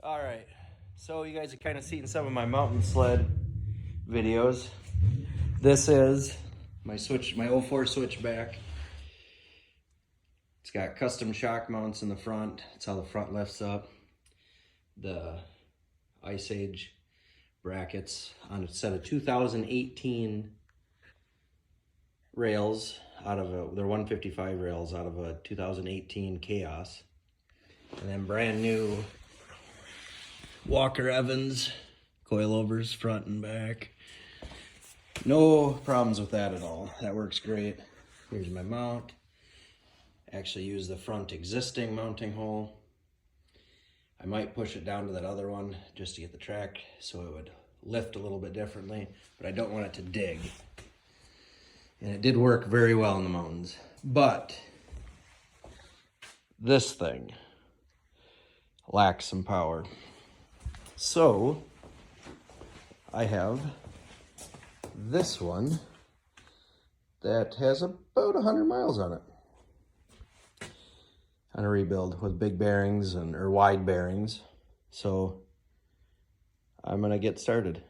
All right, so you guys have kind of seen some of my mountain sled videos. This is my 04 switchback. It's got custom shock mounts in the front. That's how the front lifts up. The Ice Age brackets on a set of 2018 rails they're 155 rails out of a 2018 Chaos. And then brand new Walker Evans coilovers front and back. No problems with that at all. That works great. Here's my mount. Actually use the front existing mounting hole. I might push it down to that other one just to get the track so it would lift a little bit differently, but I don't want it to dig. And it did work very well in the mountains. But this thing lacks some power. So I have this one that has about 100 miles on it. On a rebuild with big bearings or wide bearings. So I'm gonna get started.